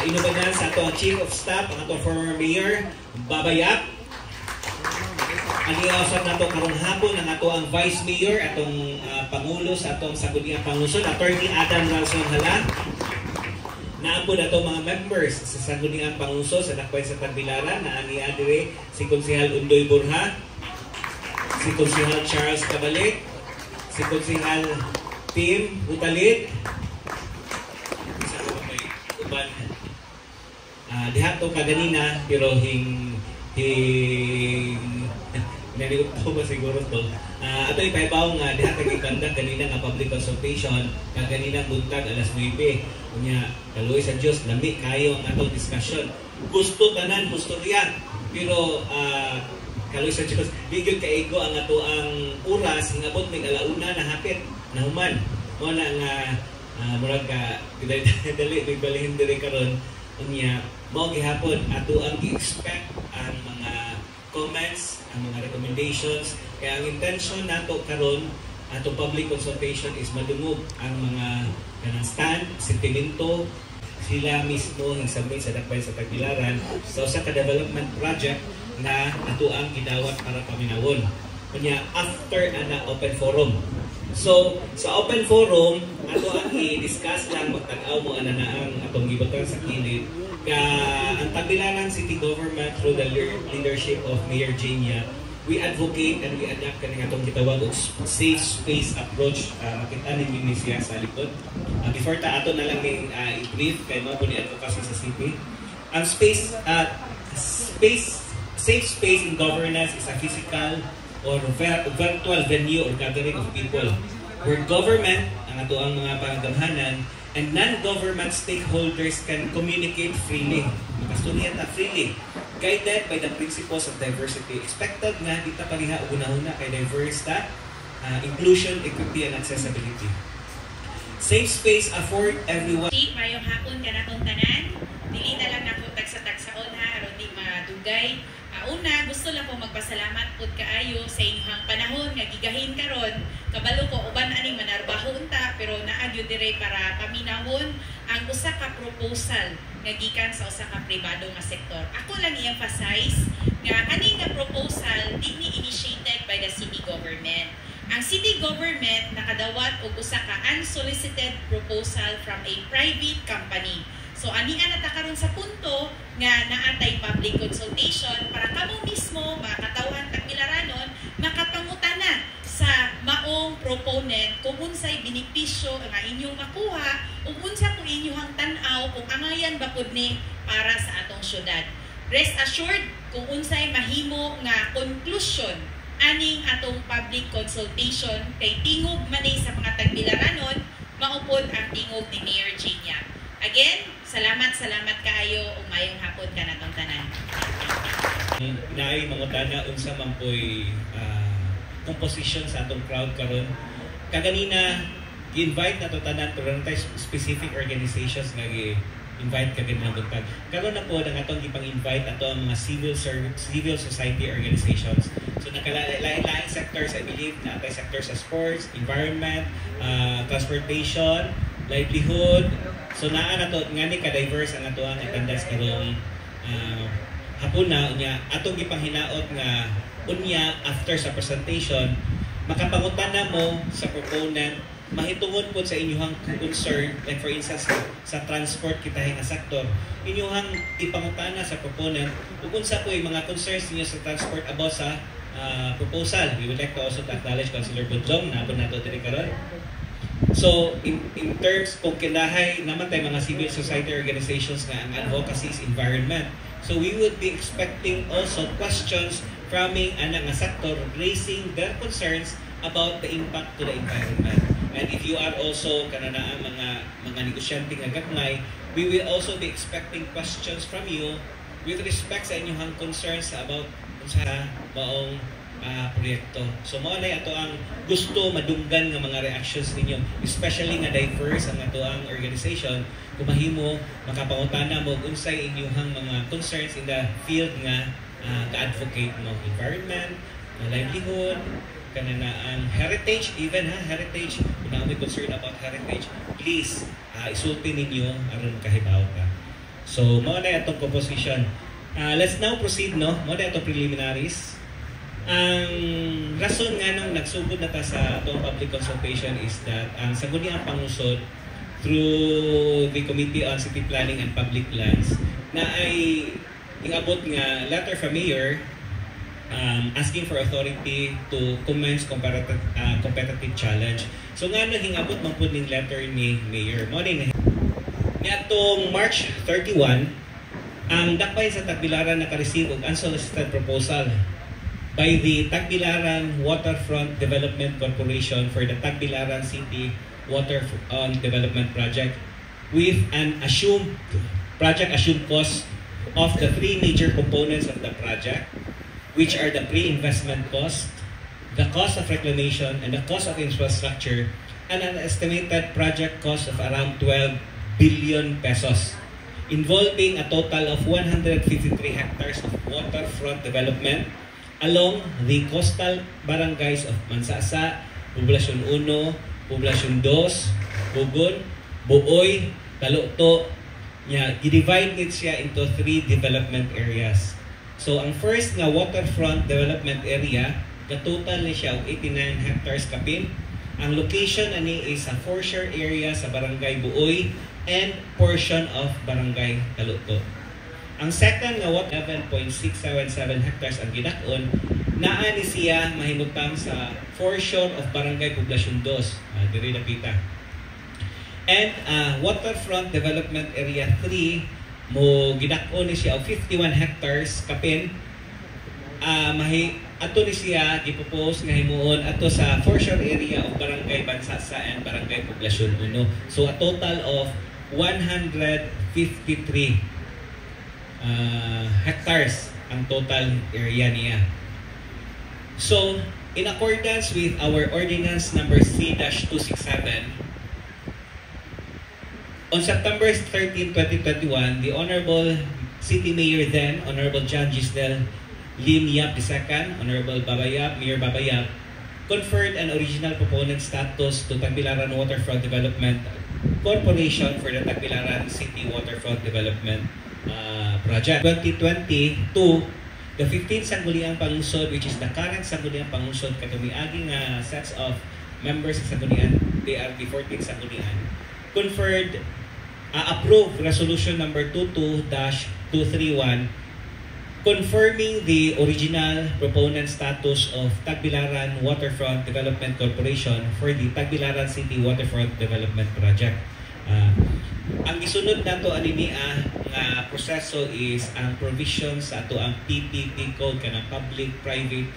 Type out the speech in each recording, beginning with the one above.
inubagan sa ato ang Chief of Staff, ang ato former Mayor, Babayap. Ang iawasap na ito karong hapon, ang ato ang Vice Mayor, atong Pangulo sa atong Sangguniang Panglusod, Attorney Adam Ralson Hala. Naampo na ito mga members sa Sangguniang Panglusod sa Dakbayan sa Tagbilaran, na ani adire si Konsehal Undoy Borja, si Konsehal Charles Cabalik, si Konsehal Tim Utalit, uban diha to kaganina pero naligot ko ba siguro to. Ato ipaibaw nga diha kay ganda kanina nga public consultation kaganina buntag alas 9. Unya kaluoy sa Dios lami kayo ang atong discussion. Gusto tanan gusto riyan pero kaluoy sa Dios bigod kaigo ang ato ang oras hingabot mig alauna na hapit na human. Mo na nga murag ka dali bigbalhin dire karon unya mao gihapon ato ang gi-expect ang mga comments, ang mga recommendations. Kaya ang intention nato karon ato public consultation is madungog ang mga kanang stand, sentimento sila mismo hisabay sa Dakbayan sa Tagbilaran sa usa ka development project na ato ang gidawat para paminawon. Kunya after ana open forum. So, sa open forum, ato ang i-discuss lang, magtag-aw mo ana na ang atong gibutan sa kilid. Ang Tagbilaran City Government through the leadership of Mayor Jania, we advocate and we adapt kaning atong gitawag og safe space approach. Makita ninyo siya sa likod. Before ta ato na lang i-brief kay mo ni advocacy sa city. Ang safe space in governance is a physical or virtual venue or gathering of people where government, ang ato ang mga pangamhanan, and non-government stakeholders can communicate freely. Makastunyan na freely. Guided by the principles of diversity. Expected nga, kita paliha una-una kay diverse that inclusion, equity, and accessibility. Safe space afford everyone. Mayong hapon ka na kong tanan. Dili na lang ako tagsa-tagsaon ha, aron di madugay. Una, gusto lang po magpasalamat po kaayo sa inyong panahon nga gigahin karon. Kabalo ko uban aning manarbaho unta pero naagyo dire para paminawon ang usa ka proposal nga gikan sa usa ka pribado nga sektor. Ako lang i-emphasize nga ani nga proposal di ni initiated by the city government. Ang city government nakadawat og usa ka unsolicited proposal from a private company. So anian nata karon sa punto nga naatay public consultation para kamo mismo mga katawhan Tagbilaranon makapangutana sa maong proponent kung unsay benepisyo nga inyong makuha ug unsa po inyong tan-aw kung angayan ba pud ni para sa atong syudad. Rest assured kung unsay mahimo nga conclusion aning atong public consultation kay tingog man sa mga Tagbilaranon maupod ang tingog ni Mayor Jania. Again, salamat kaayo ug mayong hapon ka natong tanan. Naay mangutana unsa man poy composition sa atong crowd karon. Kaganina gi-invite nato tanan pero tay specific organizations nga gi-invite kaganina buntag. Karon na po ang atong gipang-invite ato ang mga civil society organizations. So nakalain sectors, I believe na atay sector sa sports, environment, transportation, livelihood. So naa na to ngani ka diverse ang ato ang attendance karong hapon na unya atong gipanghinaot nga unya after sa presentation makapangutana mo sa proponent mahitungod po sa inyong concern, like for instance sa transport kita nga sektor, inyong ipangutana sa proponent ug unsa po yung mga concerns niyo sa transport about sa proposal. We would like to also acknowledge Councilor Budlong na nato diri karon. So, in terms kung kinahay naman tayo mga civil society organizations nga ang advocacy is environment. So, we would be expecting also questions from ang nga sector raising their concerns about the impact to the environment. And if you are also kananaan mga negosyante nga gagmay, we will also be expecting questions from you with respect sa inyong concerns about sa maong proyekto. So mao na ato ang gusto madunggan nga mga reactions ninyo, especially nga diverse ang ato ang organization kung mahimo makapangutana mo unsay inyong mga concerns in the field nga ka-advocate mo, environment, livelihood, kananaan heritage, even heritage, kung may concern about heritage, please isulti ninyo aron kahibaw ka. So mao na atong composition. Let's now proceed no. Mao na atong preliminaries. Ang rason nga nung nagsugod na ta sa atong public consultation is that ang sangguniang pangusod through the Committee on City Planning and Public Lands na ay ingabot nga letter from Mayor asking for authority to commence competitive challenge. So nga hingabot man pud ning letter ni Mayor. Mo ni atong March 31 ang dakpay sa Tagbilaran naka-receive og unsolicited proposal by the Tagbilaran Waterfront Development Corporation for the Tagbilaran City Waterfront Development Project with an assumed cost of the three major components of the project, which are the pre-investment cost, the cost of reclamation, and the cost of infrastructure, and an estimated project cost of around 12 billion pesos, involving a total of 153 hectares of waterfront development along the coastal barangays of Mansasa, Poblasyon 1, Poblasyon 2, Bugon, Buoy, Talukto. I-divide it siya into 3 development areas. So ang first nga waterfront development area, total ni siya 89 hectares kapin. Ang location ani is sa foreshore area sa Barangay Buoy and portion of Barangay Talukto. Ang second nga 11.677 hectares ang gidak-on, naa ni siya mahimutang sa foreshore of Barangay Poblasyon 2, diri napita. And waterfront development area 3 mo gidak-on ni siya og 51 hectares kapin. Ato ni siya gipropose nga himuon ato sa foreshore area of Barangay Bansasa and Barangay Poblasyon 1. So a total of 153 hectares ang total area niya. So, in accordance with our Ordinance number C-267, on September 13, 2021, the Honorable City Mayor then, Honorable John Gisdel Lim Yap II, Honorable Mayor Babayap, conferred an original proponent status to Tagbilaran Waterfront Development Corporation for the Tagbilaran City Waterfront Development Project. 2022, the 15th Sangguniang Pangusod, which is the current Sangguniang Pangusod, katumiaging sets of members sa Sanggunian, they are the 14th Sanggunian, conferred, approved Resolution number 22-231, confirming the original proponent status of Tagbilaran Waterfront Development Corporation for the Tagbilaran City Waterfront Development Project. Ang gisunod nato ani nga proseso is ang provisions sa ato ang PPP code kanang Public-Private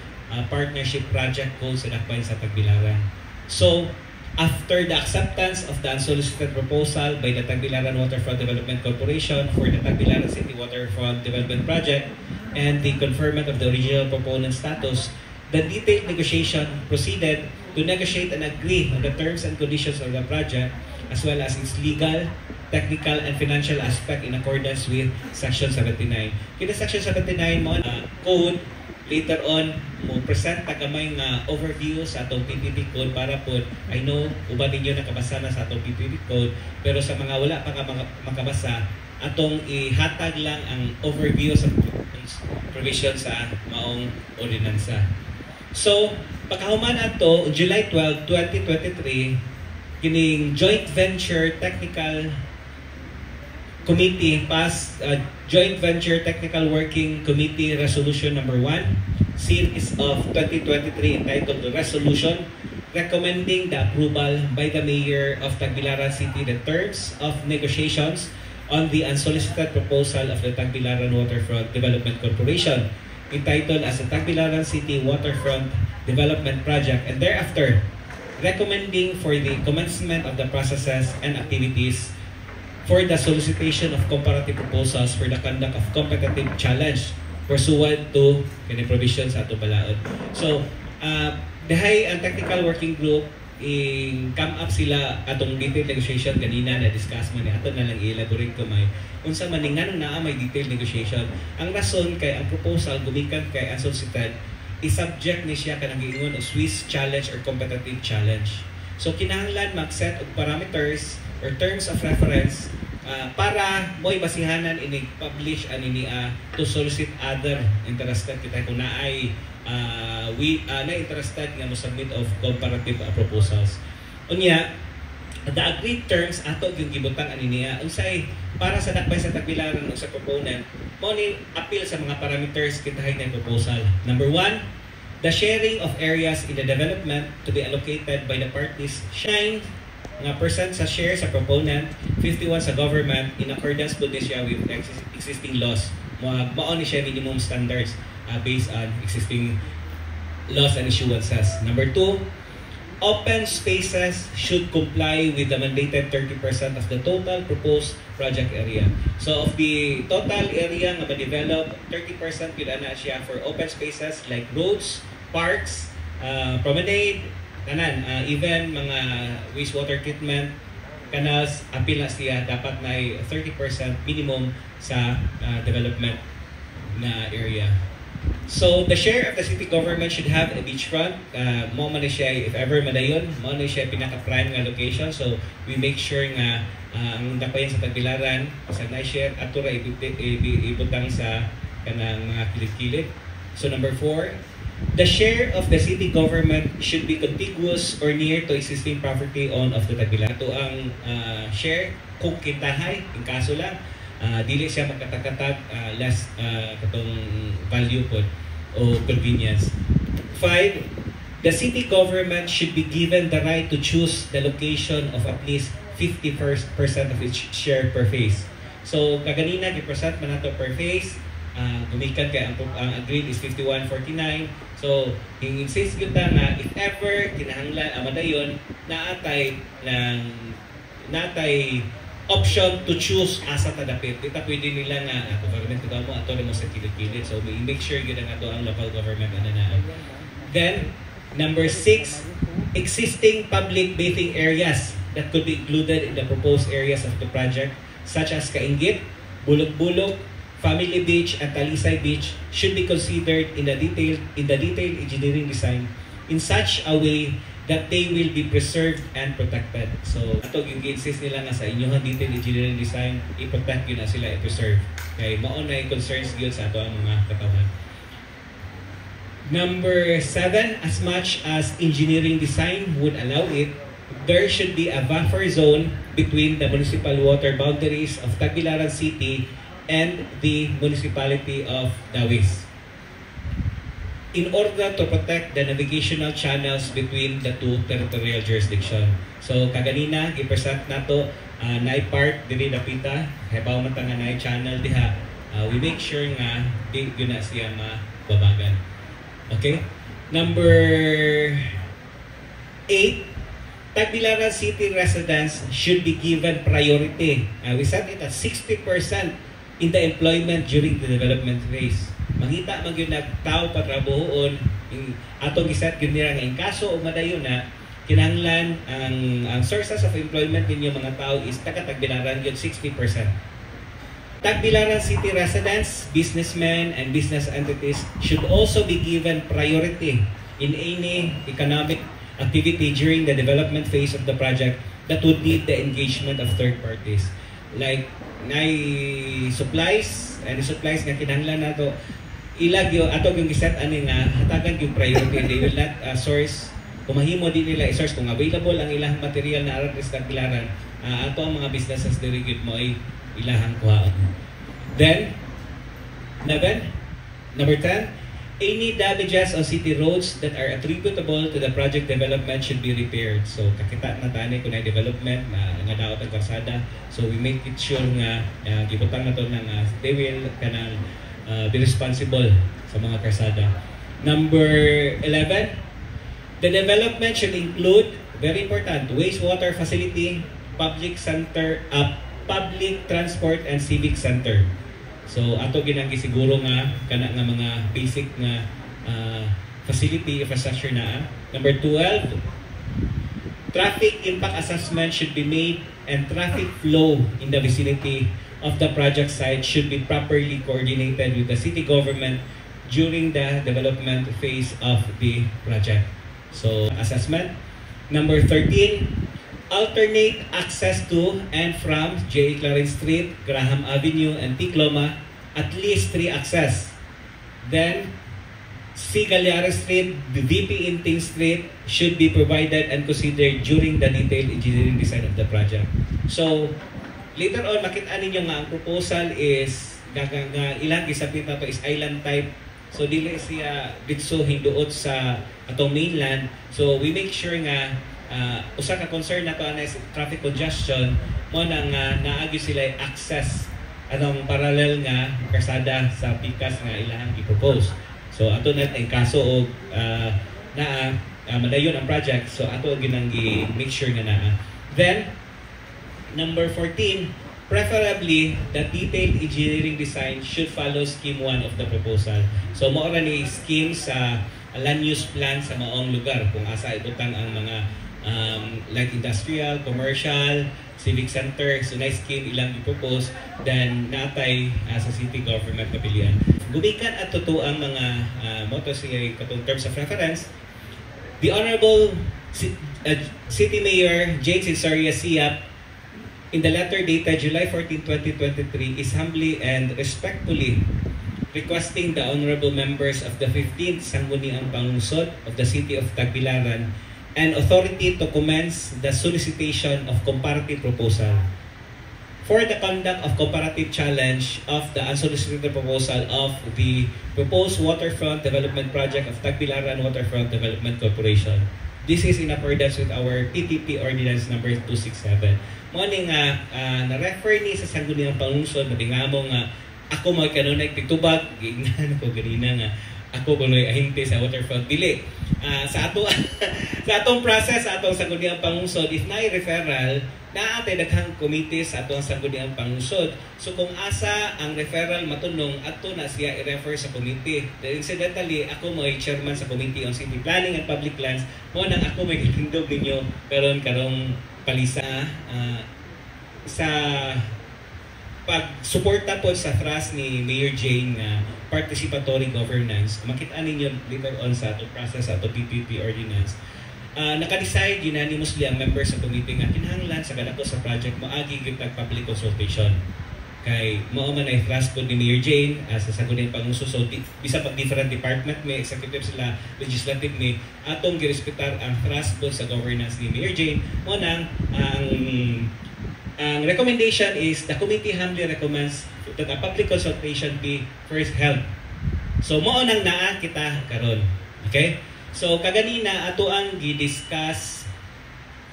Partnership Project Code sa dakpan sa Tagbilaran. So, after the acceptance of the unsolicited proposal by the Tagbilaran Waterfront Development Corporation for the Tagbilaran City Waterfront Development Project and the conferment of the original proponent status, the detailed negotiation proceeded to negotiate and agree on the terms and conditions of the project as well as its legal, technical, and financial aspect in accordance with Section 79. Kina Section 79 mo code, later on mo present tagamay nga overview sa atong PPP code para po I know uban ninyo nakabasa na sa atong PPP code, pero sa mga wala pa nga makabasa atong ihatag lang ang overview sa provision sa maong ordinansa. So pagkahuman ato July 12, 2023 kining Joint Venture Technical Committee passed Joint Venture Technical Working Committee Resolution number 1 series of 2023 entitled the Resolution recommending the approval by the Mayor of Tagbilaran City the terms of negotiations on the unsolicited proposal of the Tagbilaran Waterfront Development Corporation entitled as the Tagbilaran City Waterfront Development Project, and thereafter recommending for the commencement of the processes and activities for the solicitation of comparative proposals for the conduct of competitive challenge pursuant to kini provisions sa ato balaod. So, dahay ang technical working group come up sila atong detailed negotiation kanina na discuss man ato na lang i-elaborate ko may unsa man nganong naa may detailed negotiation. Ang rason kay ang proposal gumikan kay unsolicited i-subject ni siya kanang giingon o Swiss challenge or competitive challenge. So kinahanglan mag-set og parameters or terms of reference para mo'y basihanan ini publish ani to solicit other interested kita kung naay na interested nga mo submit of comparative proposals. Unya, the agreed terms ato yung gibutang ani niya unsay para sa dakpay sa tagbilaran o sa proponent mo ni appeal sa mga parameters kitahay na proposal. Number 1, the sharing of areas in the development to be allocated by the parties shine nga percent sa share sa proponent, 51 sa government in accordance po siya with existing laws. Mao ni siya minimum standards based on existing laws and issuances. Number 2, open spaces should comply with the mandated 30% of the total proposed project area. So of the total area nga ma-develop, 30% yun na siya for open spaces like roads, parks, promenade, kanan, even mga wastewater treatment, canals, apil na siya, dapat na 30% minimum sa development na area. So, the share of the city government should have a beachfront. Mo man siya, if ever madayon, mo na siya pinaka-prime nga location. So, we make sure nga ang dapayan sa Tagbilaran, sa na-share, at tura ibutang sa kanang mga kilid-kilid. So, number 4, the share of the city government should be contiguous or near to existing property owned of the Tagbilaran. Ito ang share kung kintahay, in kaso lang, dili siya magkatakatag less katong value po o convenience. 5, the city government should be given the right to choose the location of at least 50% of its share per phase. So, kaganina, gipresent man nato per phase, gumikan kay ang agreed is 51-49. So, insist kita na if ever kinahanglan madayon naatay option to choose asa tadapit. Kita pwede nila nga government ito mo ato mo sa kilid-kilid. So, we make sure yun ang ato ang local government na. Then, number 6, existing public bathing areas that could be included in the proposed areas of the project such as Kainggit, Bulok-Bulok, Family Beach at Talisay Beach should be considered in the detailed engineering design in such a way that they will be preserved and protected. So, ato yung insist nila nga sa inyong detailed engineering design, i-protect yun na sila, i-preserve. Kaya maon na yung concerns yun sa ato ang mga katawan. Number 7, as much as engineering design would allow it, there should be a buffer zone between the municipal water boundaries of Tagbilaran City and the municipality of Dawis in order to protect the navigational channels between the two territorial jurisdictions. So, kaganina, i-present nato na part dili dapita, habaw man nga na channel diha, we make sure nga di yun na siya mababagan. Okay? Number 8, Tagbilaran City residents should be given priority. We set it at 60% in the employment during the development phase. Mangita man gyud nagtaw patrabahoon atong giset gyud nila nga in kaso og madayon na kinahanglan ang sources of employment ninyo mga tao is taga Tagbilaran gyud 60%. Tagbilaran City residents, businessmen and business entities should also be given priority in any economic activity during the development phase of the project that would need the engagement of third parties. Like supplies and supplies nga kinahanglan nato ilag yo ato yung giset ani nga hatagan yung priority. They will not source kung mahimo di nila i-source kung available ang ilang material na aron sa Tagbilaran, ato ang mga businesses diri gyud mo ay ilahang kuhaon. Then number 10, any damages on city roads that are attributable to the project development should be repaired. So, kakita na tani kung na development nga daot ang karsada. So, we make it sure nga gibutang na to nga they will kanang be responsible sa mga karsada. Number 11, the development should include, very important, wastewater facility, public center, public transport and civic center. So ato ginanggi siguro nga kana nga mga basic nga facility infrastructure na. Number 12, traffic impact assessment should be made and traffic flow in the vicinity of the project site should be properly coordinated with the city government during the development phase of the project. So assessment. Number 13, alternate access to and from J. Clarence Street, Graham Avenue, and Ticloma, at least 3 access. Then, C. Galliares Street, the VP Inting Street should be provided and considered during the detailed engineering design of the project. So, later on, makita ninyo nga ang proposal is ilang gisapit na to is island type. So, dili siya ditso hinduot sa atong mainland. So, we make sure nga usa ka concern na to is traffic congestion mo nang naagi sila access anong parallel nga kasada sa pikas nga ilahang i-propose. So ato na ang kaso og madayon ang project, so ato ginanggi make sure nga naa. Then number 14, preferably the detailed engineering design should follow scheme 1 of the proposal. So mao ra ni scheme sa land use plan sa maong lugar kung asa ibutang ang mga like industrial, commercial, civic center. So nice scheme ilang i-propose, then natay sa city government kapilian. Gumikan at totoo ang mga motto siya katong terms of reference. The Honorable City Mayor Jane Censoria Siap, in the letter dated July 14, 2023, is humbly and respectfully requesting the honorable members of the 15th Sangguniang Pangungsod of the City of Tagbilaran and authority to commence the solicitation of comparative proposal for the conduct of comparative challenge of the unsolicited proposal of the proposed waterfront development project of Tagbilaran Waterfront Development Corporation. This is in accordance with our PTP Ordinance number 267. Mo ni nga na-refer ni sa Sangguniang Pangungsod, madingamo nga ako magkanunay pitubag, gingnan ko ganina nga ako kunoy ahinte sa waterfront dili. Sa atong process sa atong Sangguniang Pangungsod, if naay referral, naatay daghang committee sa atong Sangguniang Pangungsod. So kung asa ang referral matunong, ato na siya i-refer sa committee. Then incidentally, ako mo'y chairman sa Committee on City Planning and Public Lands. Mo nang ako may gitindog ninyo karong palisa sa pag-suporta po sa thrust ni Mayor Jane na participatory governance. Makita ninyo later on sa ato process, sa ato PPP ordinance. Naka-decide unanimously ang members sa committee nga kinahanglan sa kadako sa project moagi gyud public consultation. Kay mao man ay thrust po ni Mayor Jane sa Sangguniang Pangungsod. So bisa pag different department may executive sila, legislative may atong girespetar ang thrust po sa governance ni Mayor Jane. Mo nang ang recommendation is the committee humbly recommends that a public consultation be first held. So mao nang naa kita karon. Okay? So kaganina ato ang gi-discuss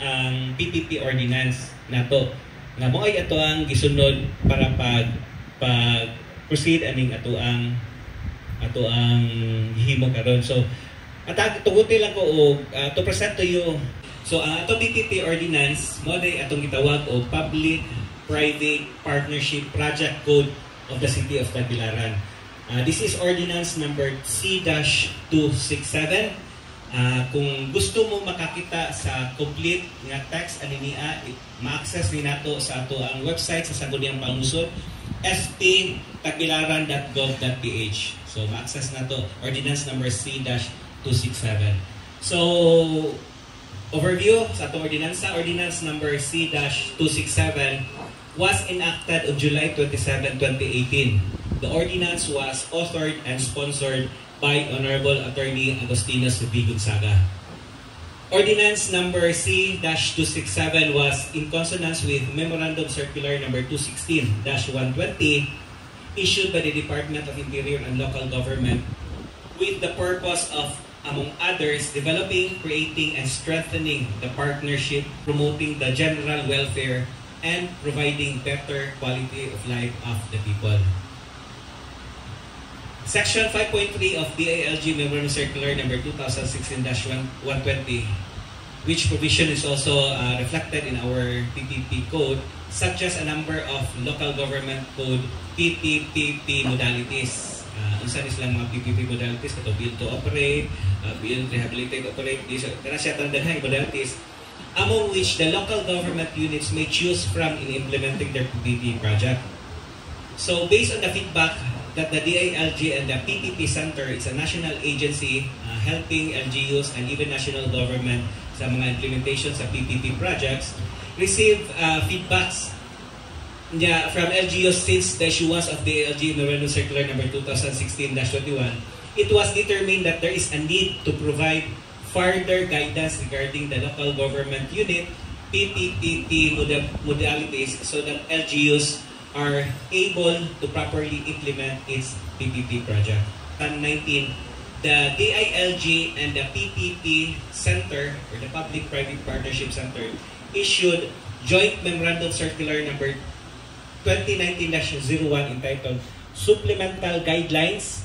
ang PPP ordinance nato. Nga mo ay ato ang gisunod para pag proceed aning ato ang himo karon. So tuguti lang ko to present to you. So ang ato PPP ordinance mo day atong gitawag o Public-Private Partnership Project Code of the City of Tagbilaran. This is ordinance number C-267. Kung gusto mo makakita sa complete nga text aniniya, ma-access ni nato sa ato ang website sa Sangguniang Pangungsod, ftagbilaran.gov.ph. So ma-access nato ordinance number C-267. So overview sa atong ordinansa, ordinance number C-267 was enacted on July 27, 2018. The ordinance was authored and sponsored by Honorable Attorney Agostino Subigon Saga. Ordinance number C-267 was in consonance with Memorandum Circular number 216-120 issued by the Department of Interior and Local Government with the purpose of, among others, developing, creating, and strengthening the partnership, promoting the general welfare, and providing better quality of life of the people. Section 5.3 of DILG Memorandum Circular number 2016-120, which provision is also reflected in our PPP code, suggests a number of local government code PPP modalities. Isa is lang mga PPP modalities, ito build to operate, build, rehabilitate, operate, siya tandaan modalities, among which the local government units may choose from in implementing their PPP project. So based on the feedback that the DILG and the PPP Center, it's a national agency helping LGUs and even national government sa mga implementation sa PPP projects, receive feedbacks from LGUs since the issuance of the LGU Memorandum Circular number 2016-21. It was determined that there is a need to provide further guidance regarding the local government unit PPP modalities so that LGUs are able to properly implement its PPP project. 19, the DILG and the PPP Center, or the Public-Private Partnership Center, issued Joint Memorandum Circular number 2019-01 entitled Supplemental Guidelines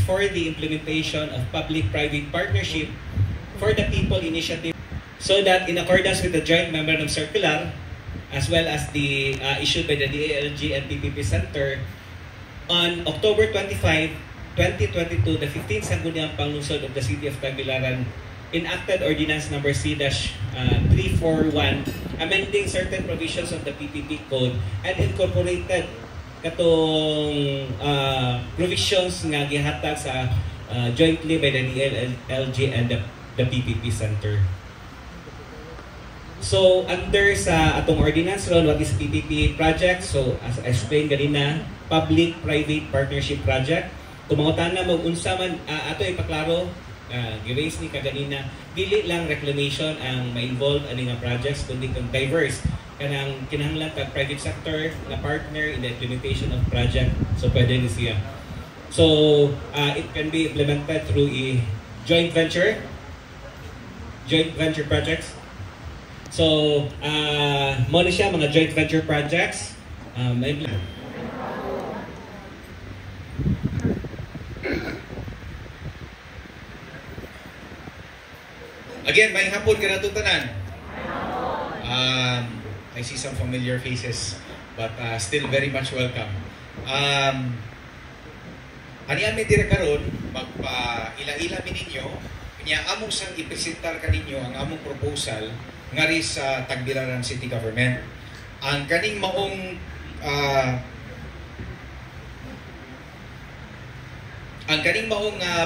for the implementation of public-private partnership for the People Initiative, so that in accordance with the Joint Memorandum Circular, as well as the issued by the DILG and PPP Center, on October 25, 2022, the 15th Sangguniang Panglungsod of the City of Tagbilaran enacted Ordinance Number C-341 amending certain provisions of the PPP Code and incorporated katong provisions nga gihatag sa jointly by the DILG and the PPP Center. So, under sa atong ordinance ron, what is PPP project? So, as I explained kanina, Public-Private Partnership Project. Kung mga na mag-unsa man, ato ipaklaro, giways ni kaganina, dili lang reclamation ang ma-involve ani nga projects, kundi kang diverse. Kanang kinahanglan kag private sector na partner in the implementation of project. So, pwede ni siya. So, it can be implemented through a joint venture projects. So, mo na siya mga joint venture projects. Again, may hapon ka na ito tanan. I see some familiar faces, but still very much welcome. Anian may dire karon, magpa-ila-ila mi ninyo, kanya among sang ipresentar kaninyo ang among proposal ngari sa Tagbilaran City Government. Ang kaning maong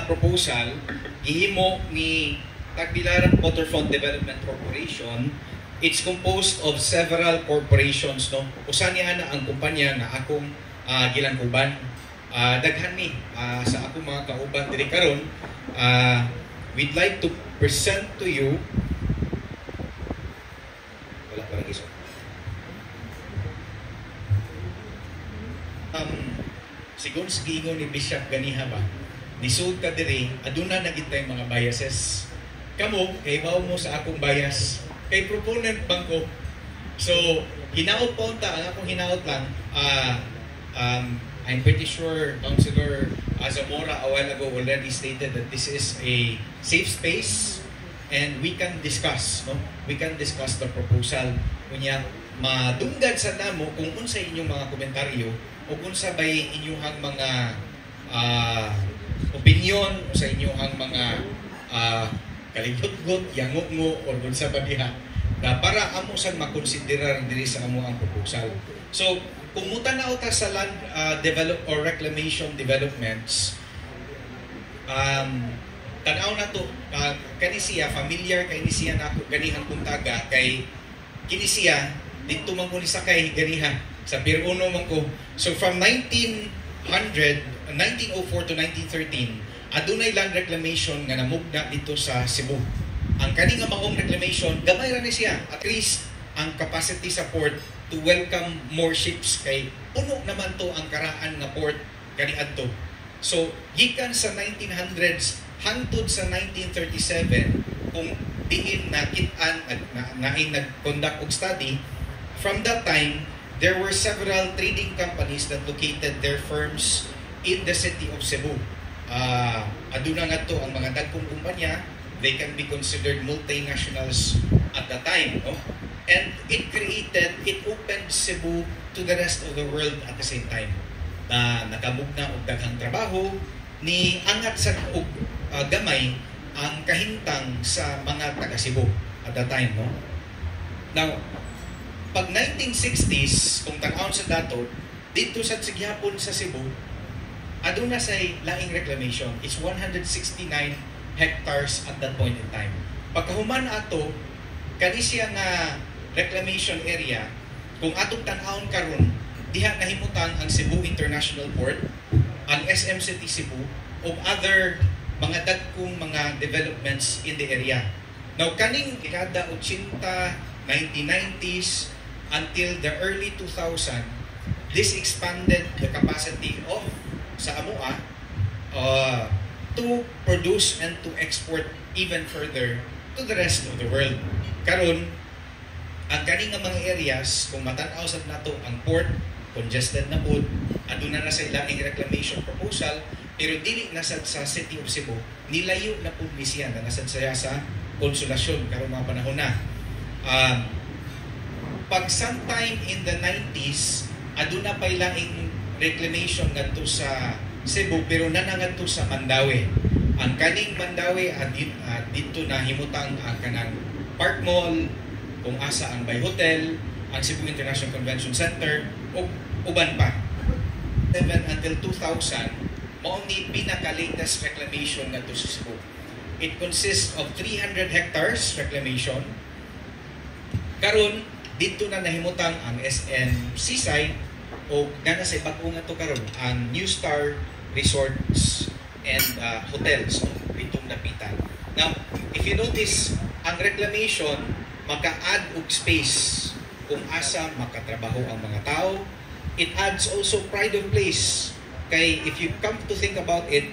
proposal gihimo ni Tagbilaran Waterfront Development Corporation. It's composed of several corporations, no. Usa niya na ang kumpanya nga akong gilangkuban. Daghan ni sa akong mga kauban diri karon. We'd like to present to you sigon sa gingon ni Bishop ganiha ba, nisud ka diri, aduna na gitay mga biases. Kamo, kay mao mo sa akong bias, kay proponent bangko. So, hinaot po ang akong hinaot lang, I'm pretty sure Councilor Zamora a while ago already stated that this is a safe space and we can discuss, no? We can discuss the proposal. Kunya, madunggan sa namo kung unsa inyong mga komentaryo o unsa bay inyong mga opinion o sa inyong mga kaligutgot, yango-ngo o unsa ba diha na para amo sang makonsiderar diri sa amo ang proposal. So, kung mutanaw ta sa land develop or reclamation developments, tanaw na to, kani siya, familiar kay ni siya na ganihang kuntaga, kay kini siya, dito man ko kay ganiha, sa Pier 1 man ko. So from 1904 to 1913, adunay land reclamation nga namugna dito sa Cebu. Ang kani nga maong reclamation, gamay ra ni siya. At least, ang capacity sa port to welcome more ships kay puno naman to ang karaan nga port kaniadto. So, gikan sa 1900s hangtod sa 1937 kung diin nakit-an nag-conduct og study, from that time there were several trading companies that located their firms in the city of Cebu. Aduna nga to ang mga dagkong kumpanya, they can be considered multinationals at the time, no? And it opened Cebu to the rest of the world at the same time. Na nakabugna og daghang trabaho ni angat sa og gamay ang kahintang sa mga taga Cebu at the time, no? Now, pag 1960s, kung tag-aon sa dato, dito sa Sigyapon sa Cebu, aduna say laing reclamation. It's 169 hectares at that point in time. Pagkahuman ato, kani siya nga reclamation area, kung atong tan-awon karon, diha nahimutan ang Cebu International Port, ang SM City Cebu, o other mga dagkong mga developments in the area. Now, kaning dekada 80, 1990s, until the early 2000, this expanded the capacity of sa AMOA to produce and to export even further to the rest of the world. Karon, ang kaning nga mga areas, kung matanaw sad nato ang port, congested na po, aduna na sa ilang reclamation proposal, pero dili nasad sa City of Cebu, nilayo na po ni siya na nasad saya sa konsolasyon karong mga panahon na. Pag sometime in the 90s, aduna pa ilaing reclamation ngadto sa Cebu, pero nanangadto sa Mandawi. Ang kaning Mandawi dito na himutang ang kanang Park Mall, kung asa ang Bay Hotel, ang Cebu International Convention Center, o uban pa. 7 until 2000, mao ni pinaka-latest reclamation ngadto sa Cebu. It consists of 300 hectares reclamation. Karon dito na nahimutang ang SM Seaside o gana sa bag-o nga to karon ang New Star Resorts and hotels ditong napitan. Now, if you notice, ang reclamation maka-add og space kung asa makatrabaho ang mga tao. It adds also pride of place. Kay if you come to think about it,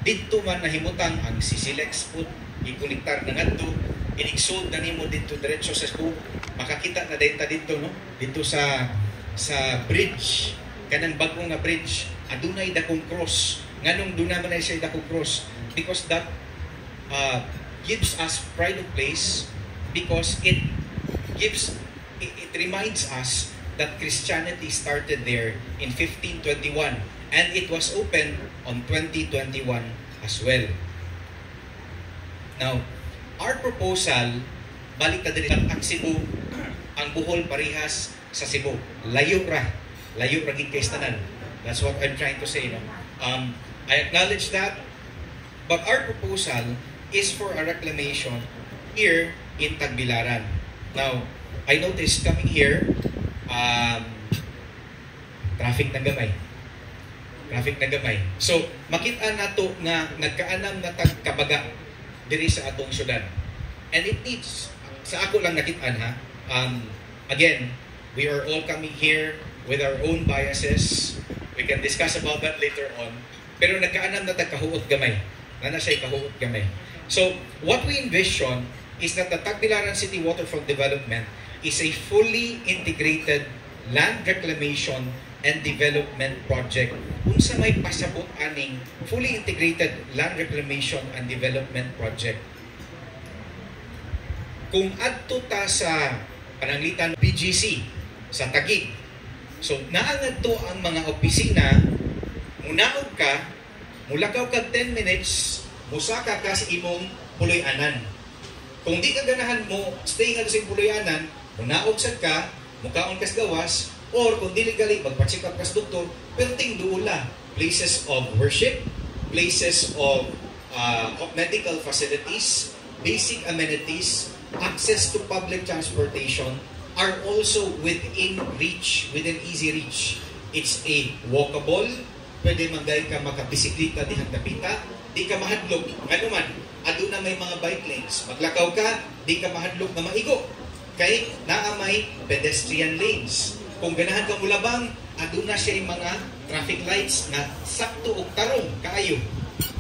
dito man nahimutang ang Sisilex food, ikonektar na ngadto, inig-sold na nimo dito diretso sa school, makakita na dito no, dito sa bridge, kanang bagong nga bridge, adunay dakong cross. Nganong duna man ay siya dakong cross? Because that gives us pride of place, because it reminds us that Christianity started there in 1521 and it was opened on 2021 as well. Now, our proposal, balik na din ang Cebu, ang Bohol parehas sa Cebu. Layo ra gid kay tanan. That's what I'm trying to say. No? I acknowledge that, but our proposal is for a reclamation here in Tagbilaran. Now, I noticed coming here, traffic na gamay. So, makita nato nga nagkaanam na tagkabaga diri sa atong syudad. And it needs, sa ako lang nakitaan ha, again, we are all coming here with our own biases. We can discuss about that later on. Pero nagkaanam na tagkahuot gamay. Na siya kahuot gamay. So, what we envision is that the Tagbilaran City Waterfront Development is a fully integrated land reclamation and development project unsa may pasabot aning fully integrated land reclamation and development project. Kung adto ta sa pananglitan PGC sa Taguig, so naangadto ang mga opisina, munaog ka, mulakaw ka 10 minutes, musaka ka sa imong puloy-anan. Kung di ka ganahan mo, stay nga sa puloy-anan, munaog sad ka, mukaon kas gawas, or kung dili gali magpa-check up kas doktor, pero ting duula, places of worship, places of medical facilities, basic amenities, access to public transportation are also within reach, within easy reach. It's a walkable, pwede manday ka makabisikleta dihang dapita, di ka mahadlok, ano man, aduna may mga bike lanes, maglakaw ka, di ka mahadlok na maigo, kay naa may pedestrian lanes. Kung ganahan ka mulabang, aduna siya yung mga traffic lights na sakto o tarong kaayo.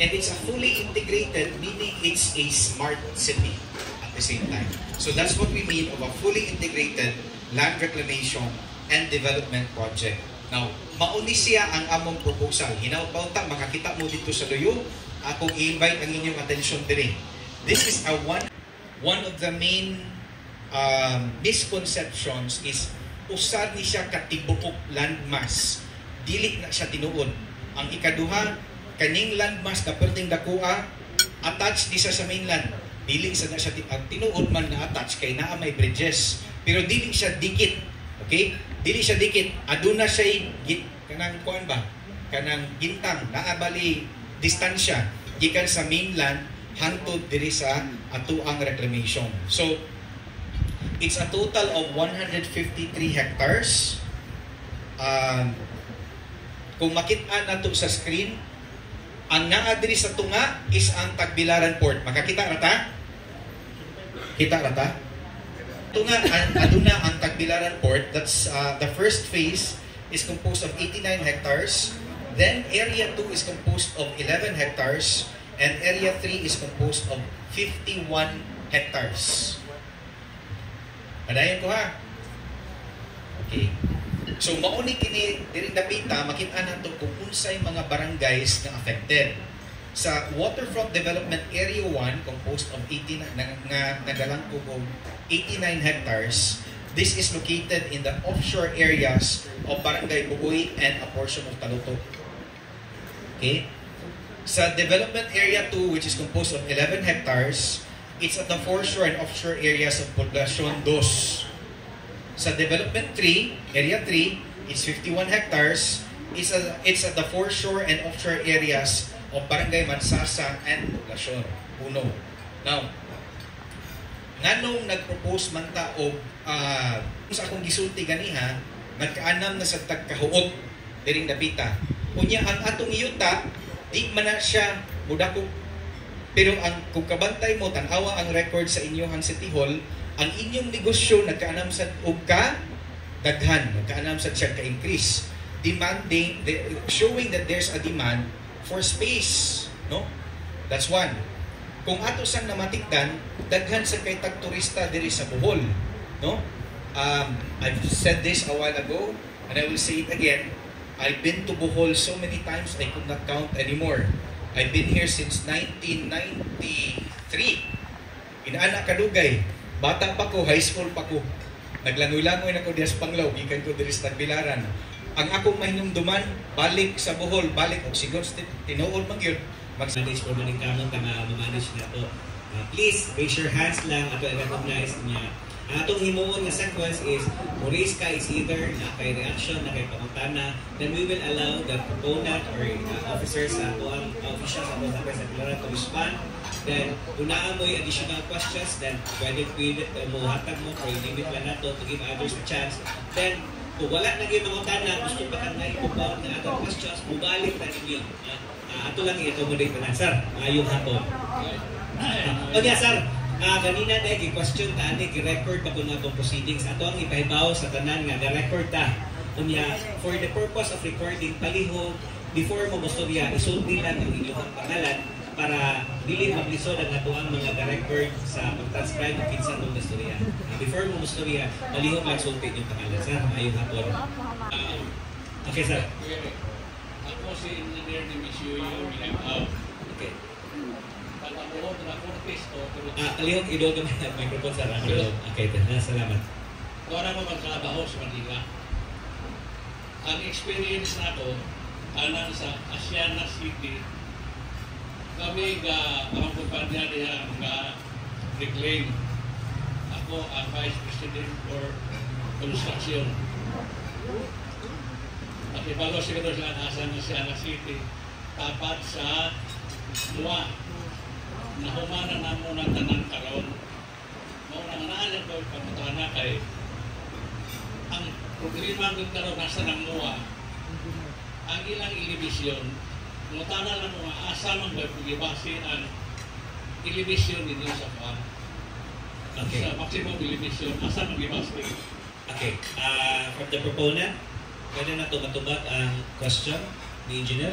And it's a fully integrated, meaning it's a smart city at the same time. So that's what we mean of a fully integrated land reclamation and development project. Now, mauni siya ang among proposal. Hinaw-paunta, makakita mo dito sa Loyo, akong i-invite ang inyong attention din. This is one of the main misconceptions is usad ni siya katibuok landmass, dili na siya tinuod. Ang ikaduha, kaning landmass na perting dakua, attached di siya sa mainland, dili sa na siya ang tinuod man na attached kay naa may bridges, pero dili siya dikit. Okay, dili siya dikit, aduna siya kanang kuan ba, kanang gintang, naa bali distansya gikan sa mainland hantod diri sa atuang reclamation. So it's a total of 153 hectares. Kung makita nato sa screen, ang naa diri sa tunga is ang Tagbilaran Port. Makakita rata? Kita rata? Tunga aduna ang Tagbilaran Port. That's the first phase is composed of 89 hectares. Then area 2 is composed of 11 hectares and area 3 is composed of 51 hectares. Padayon ko ha. Okay. So mauni kini diri dapita makita nato kung unsay mga barangays nga affected. Sa Waterfront Development Area 1 composed of 89 nagalangkog og 89 hectares. This is located in the offshore areas of Barangay Bugoy and a portion of Talutok. Okay? Sa Development Area 2 which is composed of 11 hectares, it's at the foreshore and offshore areas of Poblacion 2. Sa Development 3, Area 3, it's 51 hectares. It's at the foreshore and offshore areas of Barangay Mansasa and Poblacion 1. Now, nganong nag-propose man ta og sa akong gisulti ganiha, nagkaanam na sa tagkahuot diring dapita. Unya ang atong yuta, di man na siya mudako. Pero ang kung kabantay mo tan-awa ang record sa inyong City Hall, ang inyong negosyo nagkaanam sa og ka daghan, nagkaanam sa siya ka-increase, demanding, showing that there's a demand for space, no? That's one. Kung ato sang namatikdan, daghan sa kay tag-turista diri sa Bohol, no? I've said this a while ago and I will say it again. I've been to Bohol so many times I could not count anymore. I've been here since 1993. Inaana kadugay. Bata pa ko, high school pa ko. Naglangoy-langoy na ko diya sa Panglao, gikan ko diri sa Tagbilaran. Ang akong mahinumduman, balik sa Bohol, balik og sigon tinuod man gyud. Mag-manage for maning kamon ta nga manage na to. Please raise your hands lang ato i-recognize niya. Ang atong himuon nga sequence is raise ka is either na kay reaction, na kay pangutana, then we will allow the proponent or officers sa ato officials sa ato sa Tagbilaran to respond. Then, kung naamoy additional questions, then pwede mo hatag mo or limit lang nato to give others a chance. Then, kung wala na yung mga tanang, gusto pa kang na-ipobound na other questions, mubalik na ninyo. Ato lang i-accommodate na lang, sir. Ngayong hapon. O niya, sir. Kanina na i-question ta, i-record pa kung na itong proceedings. Ato ang ipahibaw sa tanan nga, na-record ta. Kunya, for the purpose of recording, palihog, before mo gusto niya, isulti lang ang inyong pangalan para dili mablisod ang atuang mga record sa pag-transcribe ng kinsa ng istorya. Before mo istorya, malihog lang sulti yung pangalan. Sir, ayong hapon. Okay, sir. Ako si Engineer Dimisio Minagaw. Okay. Pagkakuha na Cortes o... Kalihog, idol ka na microphone sa rang. Okay, salamat. Para mo magtrabaho sa Manila. Ang experience na ko, alang sa Asiana City, kami ang kumpanya niya reclaim. Ako ang Vice President for Construction. At ibalo siguro sila nasa Asiana City, tapat sa luwa. Nahumanan na muna tanang karon. Maunang naalan ko pagkutana kay ang problema ng karon nasa ng luwa. Ang ilang ilibisyon, mutana lang mga asa mang pag-ibasi ang television ninyo sa pan. Okay. Sa maximum television, asa mag-ibasi. Okay. From the proponent, pwede na tumatubag ang question ni Engineer.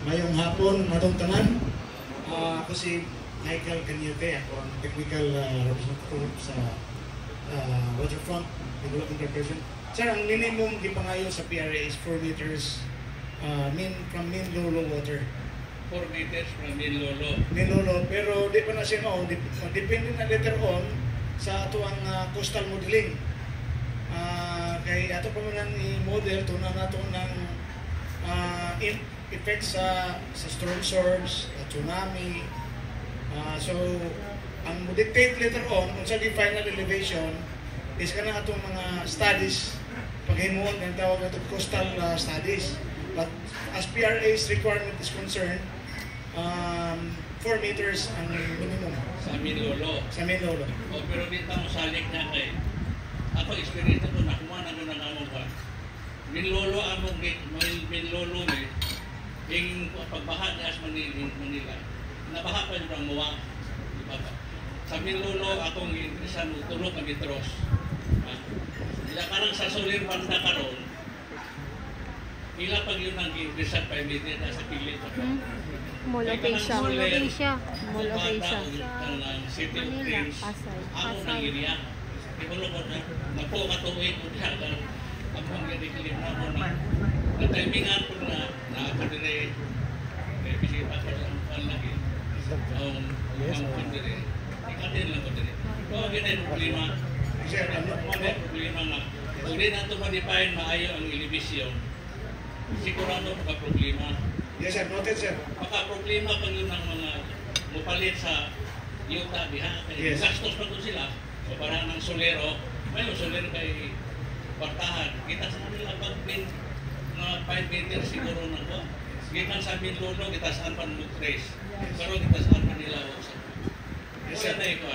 Mayong hapon, matong tanan. Ako si Michael Caniete. Ako ang technical representative sa Waterfront Development Corporation. Sir, ang minimum gipangayo sa PRA is 4 meters from Min Lolo water. 4 meters from Min Lolo. Min Lolo, pero di pa na siya depende na later on sa ato ang coastal modeling. Kay ato pa man i-model to na nato ng effects sa storm surge, tsunami. So, ang mo-dictate later on, kung sa final elevation, is ka na atong mga studies, paghimuon ng tawag na itong coastal studies. But as PRA's requirement is concerned, 4 meters ang minimum Sa Minlolo. sa Mindoro. O pero dito mo salik na kay ako experience ko nakuha na ko ng among ba. Minlolo among Minlolo ni yung pagbaha ni Manila. Nabaha pa yung muwa. Diba ba? Sa Minlolo akong isa tulog ang Mitros. Ila karang sa Solir banda karon. Ila pag yun ang reset pa immediate sa pilit. Molokay siya. Molokay siya. Molokay siya. City of Manila, Dreams. Pasay. Ako ng area. Ikulo ko na. Napo katuwid ko siya. Ako ang gadikilim na mo na. Natimingan ko na ako dire. Bisita ko ang lagi. Ang ko dire. Ikatin lang ko dire. Kung ganyan problema. Sir, Mga problema nga. Kung di nato madipain maayo ang elevation. Sigurado ka problema. yes sir, noted sir. Maka-problema pag yun ang mga mupalit sa yuta diha. Yes. Gastos pa doon sila. O para ng solero. May solero kay Bartahan. Kita sa kanila pag na 5 meters siguro na ko. Kita sa Mindoro, kita saan pa ng trace. Pero kita saan pa nila sa. Yes, Kaya sir. na ito.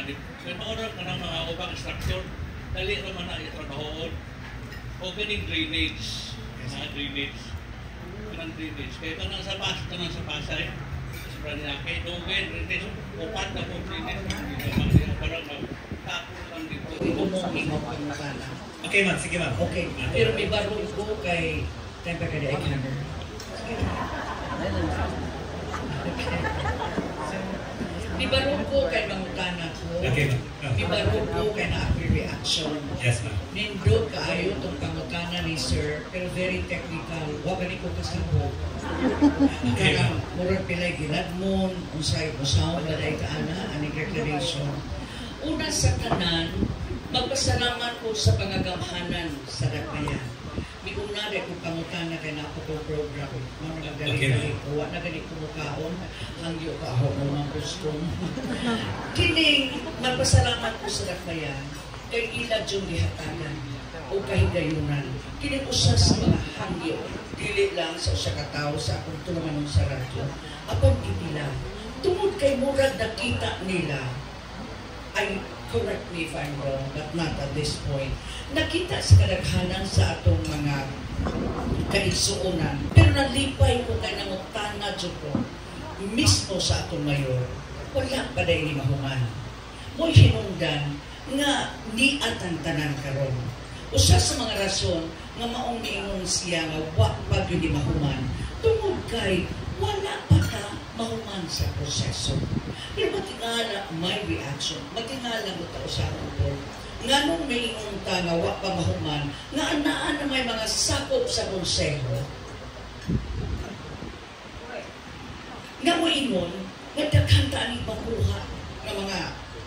May maurap ka ng mga ubang structure. Dali naman na itrabahoon. Opening drainage. Drainage. Kanang drainage. Kaya kanang sa Pasay. Sa Branyake. Dogen, drainage. Upat na po drainage. Parang magtapon lang dito. Tumungin mo ang makala. Okay, ma'am. Sige, ma'am. Okay, pero may barong ko kay Tempe ka di Ikander. May barong ko kay Mangutana ko. Okay, ma'am. May barong ko kay na ako reaction. Yes, ma'am. Nindot kaayo itong pangutana ni Sir, pero very technical. Huwag ni ko kasabot. Okay, ma'am. Murag pilay ginadmon, unsay usaw balay kaana, aning declaration. Una sa tanan, magpasalamat ko sa pangagamhanan sa Dagmayan. May una rin kung pangutana kay na ako kong program. Mga nagaling ko, na galing kumukaon, hangyo ka ako ng mga gustong. Kining, magpasalamat ko sa Dagmayan, kay ilag yung lihatanan o kahigayunan. Kining usa sa mga hangyo, dili lang sa usa ka tawo sa akong tulumanon sa radyo. Apang ipila, tungod kay murag nakita nila, ay correct me if I'm wrong, but not at this point. Nakita sa kadaghanan sa atong mga kaigsuonan, pero nalipay ko kay nangutana dyan ko, mismo sa atong mayor, wala pa dahil ni mahuman. Mo'y hinungdan nga ni atang tanan karon. Usa sa mga rason nga maong niingon siya nga wa pa gyud ni mahuman, tungod kay wala pa ka mahuman sa proseso. Pero matingala may reaction, matingala mo tao sa akong nga nung may inunta nga wa pa mahuman, nga anaan na may mga sakop sa konseho. Nga mo ingon, nga daghan ka ang makuha ng mga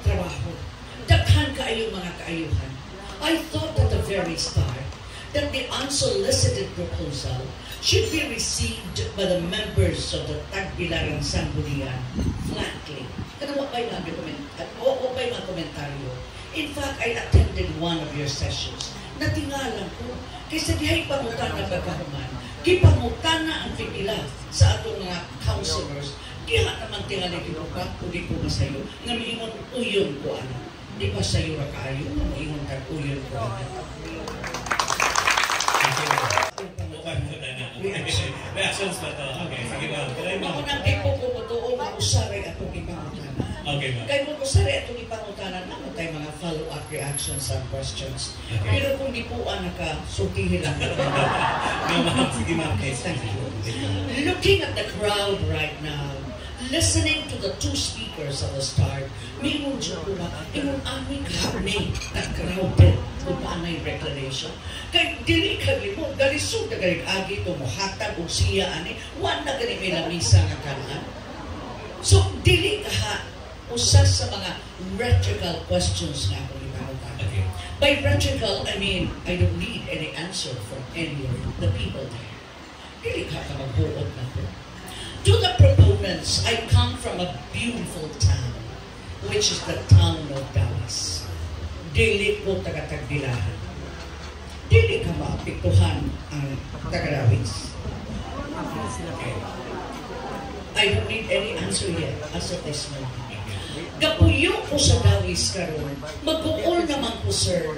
trabaho. Daghan ka ayong mga kaayuhan. I thought at the very start that the unsolicited proposal should be received by the members of the Tagbilaran Sanggunian flatly. Kada wa pa'y mga komentaryo. In fact, I attended one of your sessions. Natingalan ko, kaysa dihay pangutana pagkahuman, gipangutana ang pipila sa atong mga counselors, diha naman tingali kinuka, uli ko masayo, nga miingon uyon ko ano. Di ba sayo ra kaayo, nga miingon ka uyon ko ano. Reactions ba to? Okay, sige ma'am. Ako nang di po kumutuon, mausari atong ipangutana. Okay, ma'am. Kaya kung usari atong ipangutana, naman tayo mga follow-up reactions and questions. Okay. Pero kung di po sultihin lang. No, ma'am. Sige ma'am. Thank you. Looking at the crowd right now, listening to the two speakers at the start, mingon dyan ko ba, ingon aming hapning at crowded kung paano yung declaration. Kaya dili kami mo, dalisod na galing agi ito mo, hatag o siya, wala na galing may lamisa nga kanaan. So, dili ka usa sa mga rhetorical questions na ako ipanutan. Okay. By rhetorical, I mean, I don't need any answer from any of the people there. Dili ka magbuot na po. To the proponents, I come from a beautiful town, which is the town of Dallas. Dili ko taga-Tagbilaran. Dili ka maapektuhan ang taga-Dawis. Okay. I don't need any answer yet as of this moment. Kapuyo ko sa dawis karon, mag-uol naman ko, sir.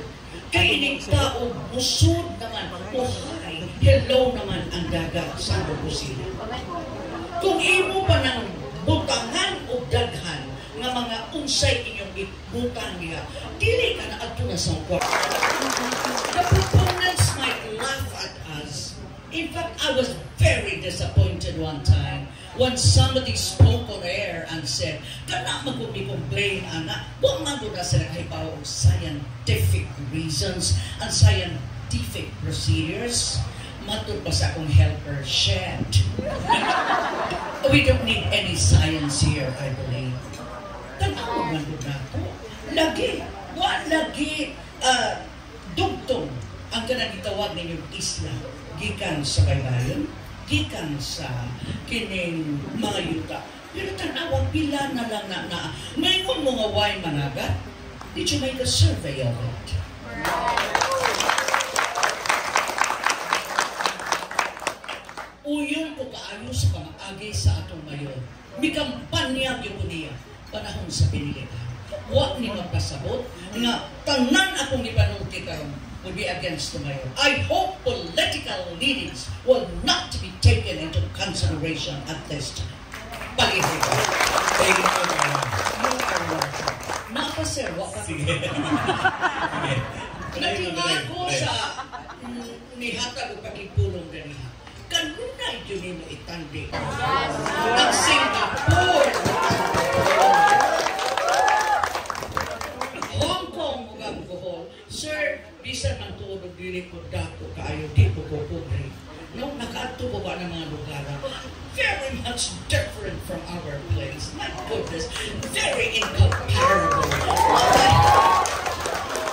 Kay ining tao, busod naman, uhay, hello naman ang dagat sa kusina. Kung imo pa ng butangan o daghan nga mga unsay inyong ibutang niya, dili ka na ato na sa kwarto. The proponents might laugh at us. In fact, I was very disappointed one time when somebody spoke on air and said, kana magumi-complain, anak, huwag man doon na sila kahibaw ng scientific reasons and scientific procedures. Matud pa sa akong helper, Shed. We don't need any science here, I believe. Tanaw man doon na ito. Lagi, dugtong ang kanang gitawag ninyong isla. Gikan sa baybayon, gikan sa kining mga yuta. Pero tanawang pila na lang na may kung mga way managat, did you make a survey of it? Uyon ko kaayo sa pang-agi sa atong mayon. May kampanya yung niya, panahon sa pinilihan. Huwag ni magpasabot, nga tanan akong ipanulti karon will be against the mayor. I hope political leanings will not be taken into consideration at this time. Palihin ko. Thank you. Napa sir, wak pa. Sige. Natinga ko sa nihatag o pagkipulong ganiha. Kanunay yun mo itandi. Ang Singapore, Hong Kong, Mugamgohol, sir, bisan man tulog dili ko dako kaayo di ko kukubre. No, nakaadto ko ba ng mga lugar very much different from our place. My goodness, very incomparable.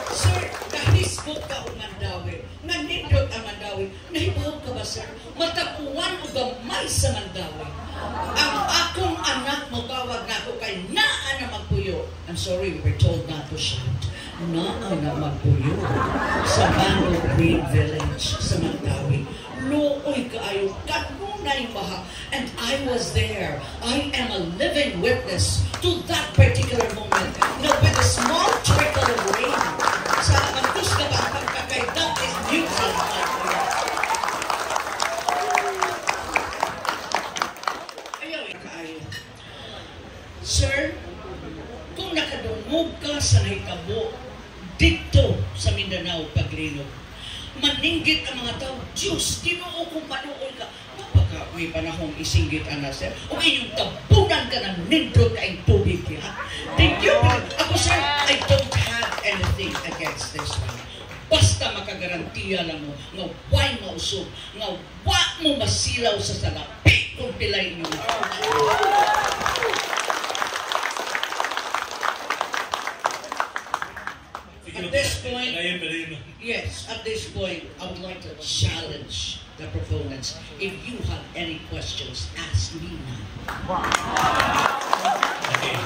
Sir, nahisbog ka o Mandawi, nanindot ang Mandawi. Nahibaw ka ba, sir? Matapuan o gamay sa Mandawi. Ang akong anak mo tawag na ako kay naa na magpuyo. I'm sorry, we were told not to shout. Naa na magpuyo sa Mango Green Village sa Mandawi. Looy kaayo, kanunay baha. And I was there. I am a living witness to that particular moment. Now, with a small trickle of rain, sa magkus ka ba ang pagkakay, that is neutral. Ayaw kaayo. Sir, kung nakadungog ka sa nahitabo dito sa Mindanao, Pagrino, maninggit ang mga tao, Diyos, Ginoo kung panuol ka. Napaka may panahong isinggit ang nasa. O inyong tabunan ka ng nindot ka yung tubig. Did you believe? Ako, sir, I don't have anything against this one. Basta makagarantiya lang mo nga why mausog, nga wa mo masilaw sa salapi kung pilay mo. At this point, yes, at this point, I would like to challenge the proponents. If you have any questions, ask me now. Okay.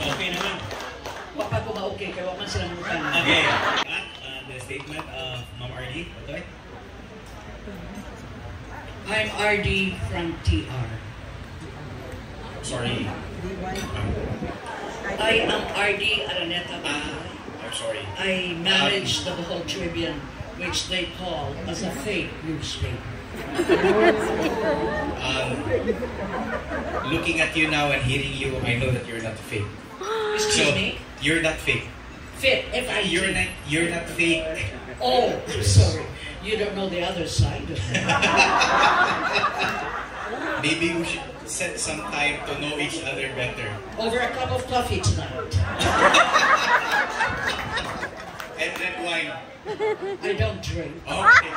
Okay naman. Wapa ko ba okay? Kaya waman silang mutan. Okay. The statement of Ma'am RD. Okay. I'm RD from TR. Sorry. I am RD Araneta Bahay. I'm sorry. I manage the Bohol Tribune, which they call as a fake newspaper. Looking at you now and hearing you, I know that you're not fake. Excuse me? You're not fake. Fit, F-I-T. You're not fake. Oh, I'm sorry. You don't know the other side of me. Maybe we should set some time to know each other better. Over a cup of coffee tonight. And red wine. I don't drink. Okay.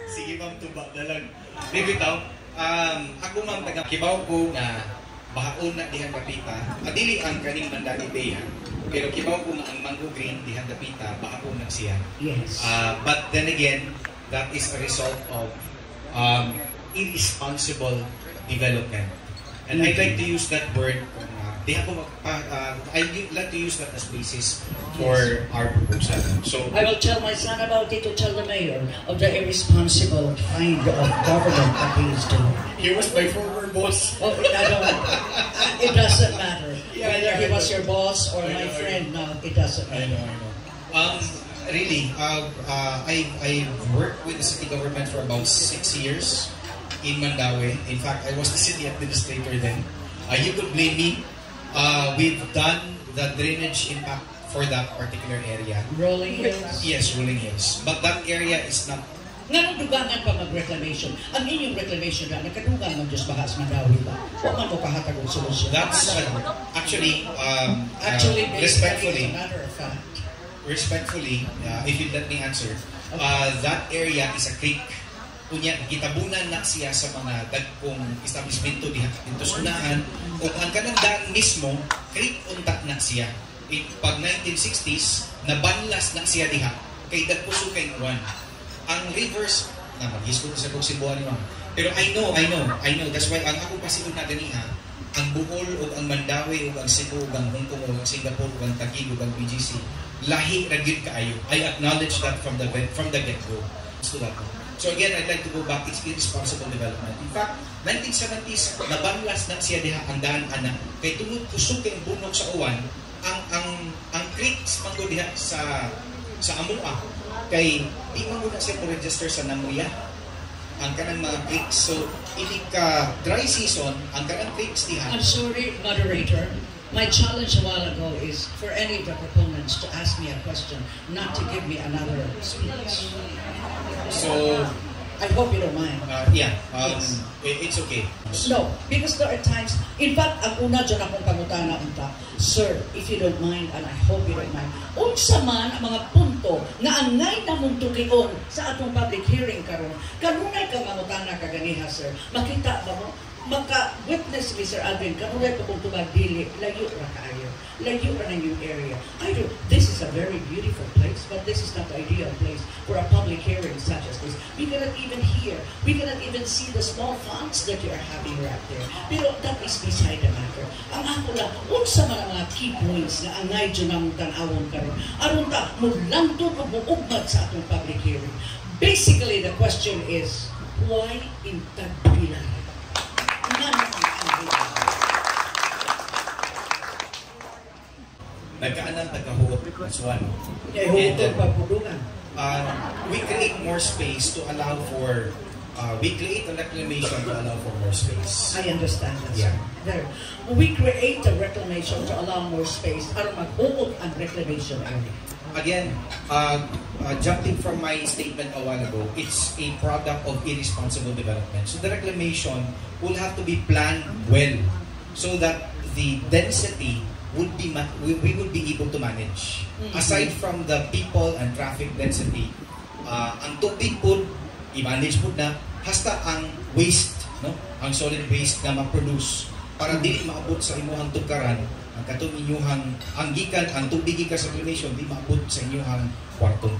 Sige ma'am, tuba na lang. Baby tao, ako ma'am taga-Kibaw ko na bahaon na dihan kapita. Adili ang kaning Mandani Bay ha. Pero Kibaw ko nga ang Mango Green dihan kapita, bahaon na siya. Yes. But then again, that is a result of irresponsible development. And I'd like to use that word kung I would like to use that as basis for our proposal. So I will tell my son about it to tell the mayor of the irresponsible kind of government that he is doing. he was my former boss. Oh, it doesn't matter. Yeah, Whether yeah, he I was know. your boss or I my know, I friend now, it doesn't I matter. know. Really, I worked with the city government for about 6 years in Mandaue. In fact, I was the city administrator then. You could blame me. We've done the drainage impact for that particular area. Rolling Hills. Yes, Rolling Hills. But that area is not. Nga dugangan pa mag-reclamation. Ang inyong reclamation na, nagkadugan ng Diyos bahas Mandaue ba? Huwag man mo pahatag ang solusyon. That's actually, Actually, respectfully, as a matter of fact. if you let me answer, that area is a creek. Kunya, gitabunan na siya sa mga dagkong establishmento dito sa unahan. O ang kanang daan mismo, creek unta na siya. Pag 1960s, nabanlas na siya diha. Kay dagpuso kay Juan. Ang rivers, na mag-hiskot sa kong simbuhan ni Ma'am. Pero I know. That's why ang ako pasigon na ganiha, ang Bohol o ang Mandaue o ang Cebu o ang Hong Kong o ang Singapore o ang Taguig o ang BGC, lahi ra gyud kaayo. I acknowledge that from the get-go. So that. So again, I'd like to go back. It's irresponsible development. In fact, 1970s, nabanlas na siya diha ang daan ana. Kay tungod kusog kay bunok sa uwan, ang creeks mango diha sa Amua. Kay di man muna siya register sa Namuya ang kanang mga creeks. So ini ka dry season ang kanang creeks diha. I'm sorry, moderator. My challenge a while ago is for any of the proponents to ask me a question, not to give me another speech. So I hope you don't mind. yes. It's okay. No, because there are times, in fact, ang una dyan akong pangutana unta, sir, if you don't mind, and I hope you don't mind, unsa man ang mga punto na angay na mong tulion sa atong public hearing karon, kanunay ka mangutana kaganiha, sir, makita ba mo? Maka-witness, Mr. Alvin, kanunay pa kung tumadili, layo ra kaayo. Layo ra ng yung area. This is a very beautiful place, but this is not the ideal place for a public hearing such as this. We cannot even hear, we cannot even see the small fonts that you are having right there. Pero that is beside the matter. Ang ako lang, unsa man ang mga key points na angay dyan ang tanawon karon. Aron ta, muglantod o muugmad sa atong public hearing. Basically, the question is, why in Tagbilaran? Nagkaanan tagahuot sa one. We create more space to allow for we create a reclamation to allow for more space. I understand that. Yeah. There. We create a reclamation to allow more space aron mag-uot ang reclamation area. Again, jumping from my statement a while ago, it's a product of irresponsible development. So the reclamation will have to be planned well so that the density would be we would be able to manage. Mm-hmm. Aside from the people and traffic density, ang tubig po i-manage po na hasta ang waste, no? Ang solid waste na ma-produce para dili maabot sa imuhang tukaran ang katong inyuhang ang gikan ang tubig gikan sa reclamation di maabot sa inyuhang kwarto.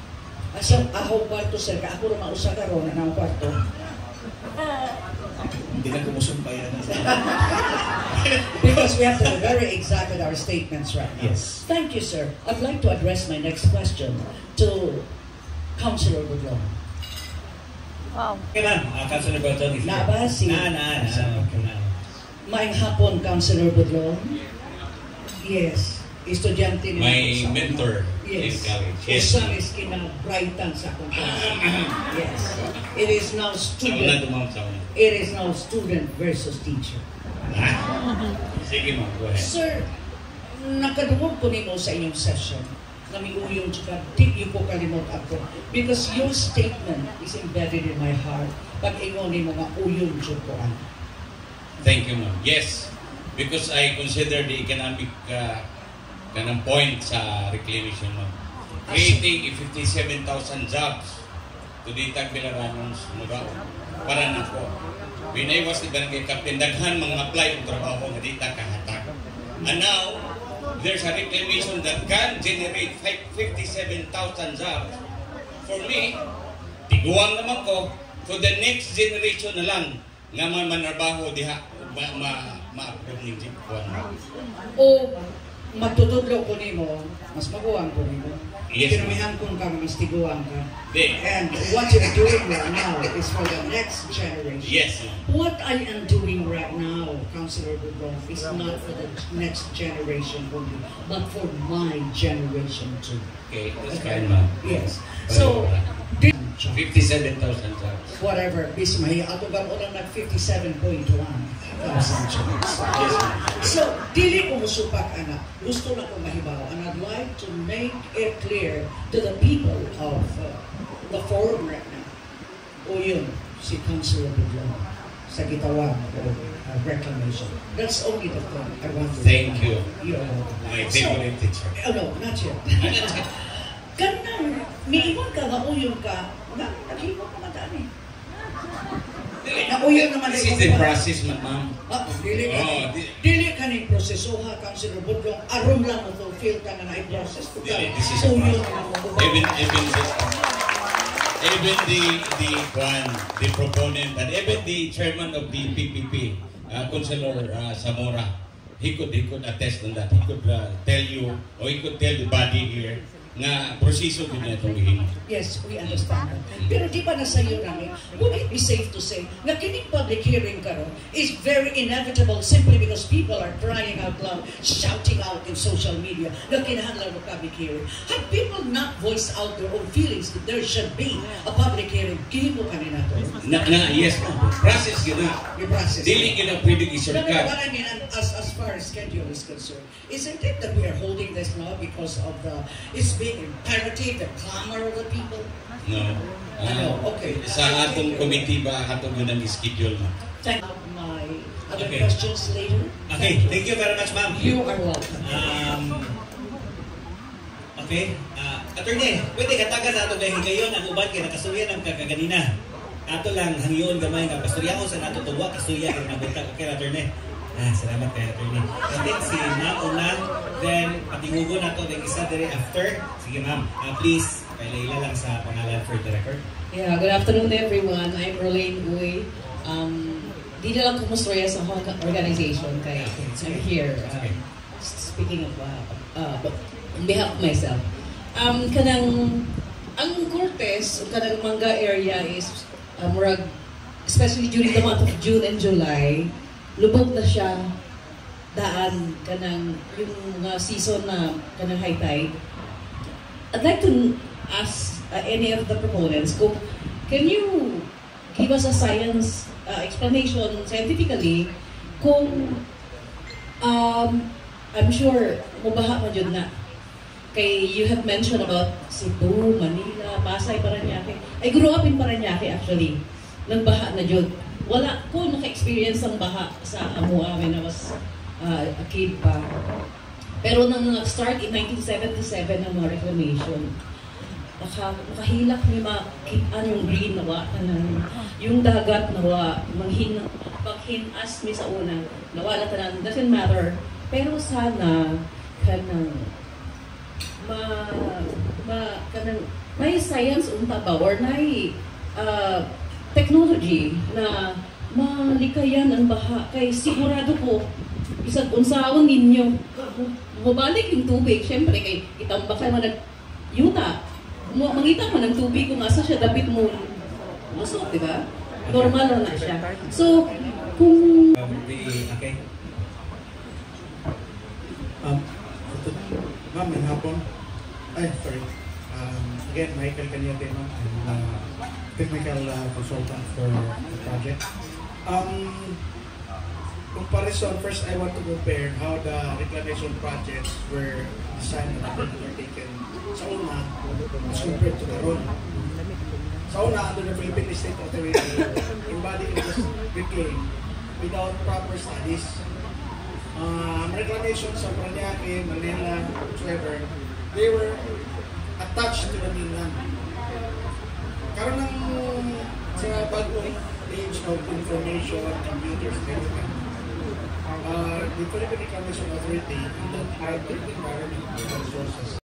Asang aho kwarto sir ka ako ra mausa karon na ang kwarto. Hindi na kumusumpay na. Because we have to be very exact with our statements right now. Yes. Thank you, sir. I'd like to address my next question to Councilor Budlong. Wow. Okay, ma'am. Councilor Gordon. Nabasi. Maayong hapon, Councilor Budlong. Yes. Estudyante ni My mentor in Yes. college. Yes. Usa is kinabrightan sa akong klase. Yes. It is now student. It is now student versus teacher. Sige ma'am, go ahead. Sir, nakadungog ko nimo sa inyong session na may uyong tsaka di ko kalimot ako because your statement is embedded in my heart pag ingon nimo nga uyong tsaka. Thank you ma'am. Yes, because I consider the economic kanang point sa reclamation ma'am. Creating 57,000 jobs to the Tagbilaranons Mugao para na ko. When I was the barangay captain, daghan mga apply og trabaho nga dita kahatag. And now, there's a reclamation that can generate 57,000 jobs. For me, tiguan naman ko, for the next generation na lang nga manarbaho diha, ma-approve ni Jeep Juan. O magtutudlo ko nimo, mas maguwang ko nimo. Yes, ma'am. Kinumihan kong ka, mas tiguan ka. Di. And what you're doing right now is for the next generation. Yes, ma'am. What I am doing right now, Councilor Budong, is not for the next generation only, but for my generation too. Okay, that's fine, ma'am. Yes. So, 57,000 jobs. whatever, Bismay, ato ba ulang nag 57.1 thousand jobs. Yes, ma'am. So, dili ko musupak, anak. Gusto na ko mahibaw. And I'd like to make it clear to the people of the forum right now. O yun, si Councilor Budong sa gitawag o reclamation. That's only the thing I want to Thank you. You're welcome. My favorite teacher. No, not yet. Ganang, miiwan ka, nauyon ka, nag-iwan ka madaan eh. Nauyon naman This is the process, ma'am. Dili ka Oh, dili ka ni proseso ha, Councilor Budong, aron lang mo to feel ka na na-process ko ka. This is a Uyon process. na mo. Even the proponent, and even the chairman of the PPP, Councilor Zamora, he could attest on that. He could tell you, or he could tell the body here, nga proseso din na itong hihimo. Yes, we understand that. Pero di ba nasa iyo namin, would it be safe to say na kining public hearing karon is very inevitable simply because people are crying out loud, shouting out in social media na kinahanglan ng public hearing. Have people not voiced out their own feelings that there should be a public hearing? Kihimo kanina to. Yes, process yun na. Your process. Dili yun na pwedeng No, isurkat. what I mean, as far as schedule is concerned, isn't it that we are holding this now because of it's being imperative, the clamor of the people? No. Okay. Sa atong committee ba, atong yun ang schedule mo? Thank you. My other Okay. questions later. Okay, thank you very much, ma'am. You are welcome. Okay, attorney, pwede kataga sa ato kay higayon ang uban kay nakasuya ng kakaganina. Ato lang hangyon gamay nga pastoryaon sa nato tuwa kasuya kay nabuta. Okay, attorney. Salamat kay attorney. I think si ma'am una, then patingugo na to ng isa dire after. Sige ma'am, please, pailala lang sa pangalan for the record. Yeah, good afternoon everyone. I'm Rolene Uy. Di na lang kumustorya sa organization kaya I'm here speaking of on behalf of myself. Ang Cortez, kanang Manga area is murag, especially during the month of June and July, lubog na siya daan kanang yung mga season na kanang high tide. I'd like to ask any of the proponents, can you give us a science explanation scientifically kung I'm sure mubaha pa dyan na kay you have mentioned about Cebu, Manila, Pasay, Paranaque. I grew up in Paranaque actually. Nagbaha na dyan. Wala ko naka-experience ng baha sa Amua when I was a kid pa. Pero nang nag-start in 1977 ang mga reclamation, nakahilak ni makitaan yung green nawa yung dagat nawa maghinas mi sa una nawala tanan, doesn't matter. Pero sana kanang kanang may science unta ba or may technology na malikayan ang baha kay sigurado ko isang unsaon ninyo mabalik yung tubig syempre kay itambak ka man yuta mangita mo ng tubig kung asa siya dapit mo lusot, di ba? Normal na siya. So, kung Okay. Ma'am, may hapon. Sorry. Again, Michael Cañete, ma'am. I'm technical consultant for the project. Comparison, first I want to compare how the reclamation projects were designed and undertaken sa una as compared to the road. Sa una, under the Philippine State Authority, yung body was reclaimed without proper studies. Reclamation sa Paranaque, Manila, whatsoever, they were attached to the mainland. Karoon ng sa bagong age of information, computers, everything, the Philippine Reclamation Authority, in the environment resources,